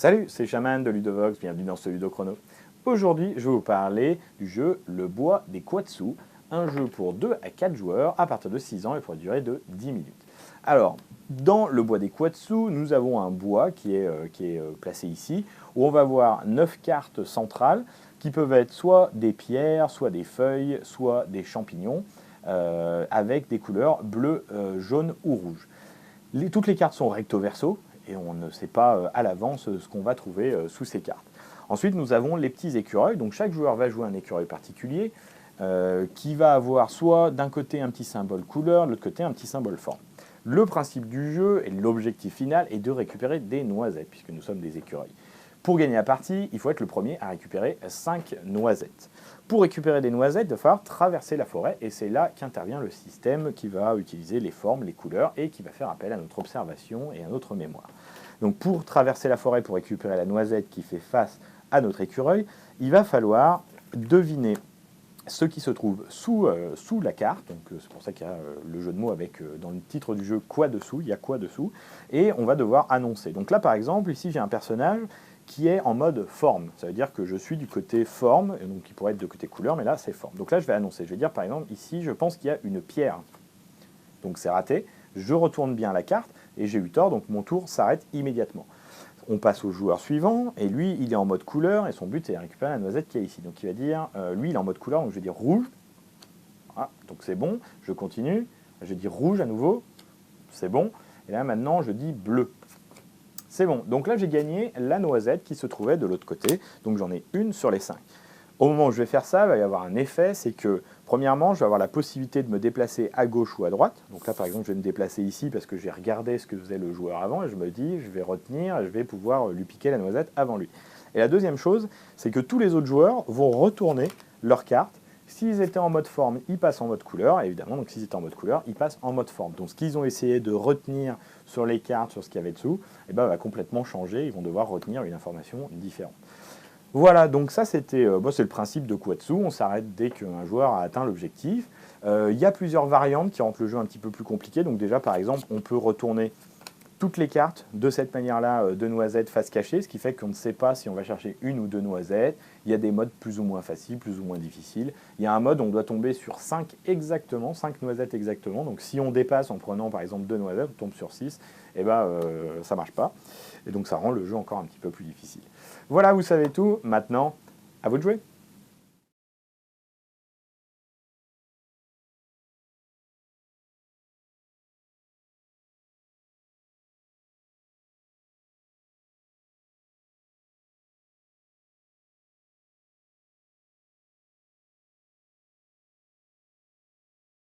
Salut, c'est Shaman de Ludovox, bienvenue dans ce Ludochrono. Aujourd'hui, je vais vous parler du jeu Le Bois des Quatsu, un jeu pour 2 à 4 joueurs à partir de 6 ans et pour une durée de 10 minutes. Alors, dans Le Bois des Quatsu, nous avons un bois qui est placé ici, où on va voir 9 cartes centrales qui peuvent être soit des pierres, soit des feuilles, soit des champignons, avec des couleurs bleu, jaune ou rouge. Toutes les cartes sont recto verso, et on ne sait pas à l'avance ce qu'on va trouver sous ces cartes. Ensuite, nous avons les petits écureuils. Donc chaque joueur va jouer un écureuil particulier qui va avoir soit d'un côté un petit symbole couleur, de l'autre côté un petit symbole forme. Le principe du jeu et l'objectif final est de récupérer des noisettes, puisque nous sommes des écureuils. Pour gagner la partie, il faut être le premier à récupérer 5 noisettes. Pour récupérer des noisettes, il va falloir traverser la forêt, et c'est là qu'intervient le système qui va utiliser les formes, les couleurs, et qui va faire appel à notre observation et à notre mémoire. Donc pour traverser la forêt, pour récupérer la noisette qui fait face à notre écureuil, il va falloir deviner ce qui se trouve sous la carte, donc c'est pour ça qu'il y a le jeu de mots avec dans le titre du jeu quoi dessous, il y a quoi dessous, et on va devoir annoncer. Donc là par exemple, ici j'ai un personnage qui est en mode forme, ça veut dire que je suis du côté forme, et donc il pourrait être de côté couleur, mais là c'est forme. Donc là je vais annoncer, je vais dire par exemple ici je pense qu'il y a une pierre, donc c'est raté, je retourne bien la carte, et j'ai eu tort, donc mon tour s'arrête immédiatement. On passe au joueur suivant, et lui, il est en mode couleur, et son but, c'est de récupérer la noisette qui est ici. Donc il va dire, lui, il est en mode couleur, donc je vais dire rouge. Voilà, donc c'est bon, je continue. Je vais dire rouge à nouveau, c'est bon. Et là, maintenant, je dis bleu. C'est bon. Donc là, j'ai gagné la noisette qui se trouvait de l'autre côté. Donc j'en ai une sur les 5. Au moment où je vais faire ça, il va y avoir un effet, c'est que, premièrement, je vais avoir la possibilité de me déplacer à gauche ou à droite. Donc là, par exemple, je vais me déplacer ici parce que j'ai regardé ce que faisait le joueur avant, et je me dis, je vais retenir, et je vais pouvoir lui piquer la noisette avant lui. Et la deuxième chose, c'est que tous les autres joueurs vont retourner leur carte. S'ils étaient en mode forme, ils passent en mode couleur, évidemment, donc s'ils étaient en mode couleur, ils passent en mode forme. Donc ce qu'ils ont essayé de retenir sur les cartes, sur ce qu'il y avait dessous, eh ben, va complètement changer, ils vont devoir retenir une information différente. Voilà, donc ça c'est le principe de Quatsu, on s'arrête dès qu'un joueur a atteint l'objectif. Il y a plusieurs variantes qui rendent le jeu un petit peu plus compliqué, donc déjà par exemple on peut retourner toutes les cartes de cette manière-là de noisettes face cachée, ce qui fait qu'on ne sait pas si on va chercher une ou deux noisettes. Il y a des modes plus ou moins faciles, plus ou moins difficiles. Il y a un mode où on doit tomber sur 5 exactement, 5 noisettes exactement. Donc si on dépasse en prenant par exemple 2 noisettes, on tombe sur 6, et ben ça marche pas. Et donc ça rend le jeu encore un petit peu plus difficile. Voilà, vous savez tout. Maintenant, à vous de jouer.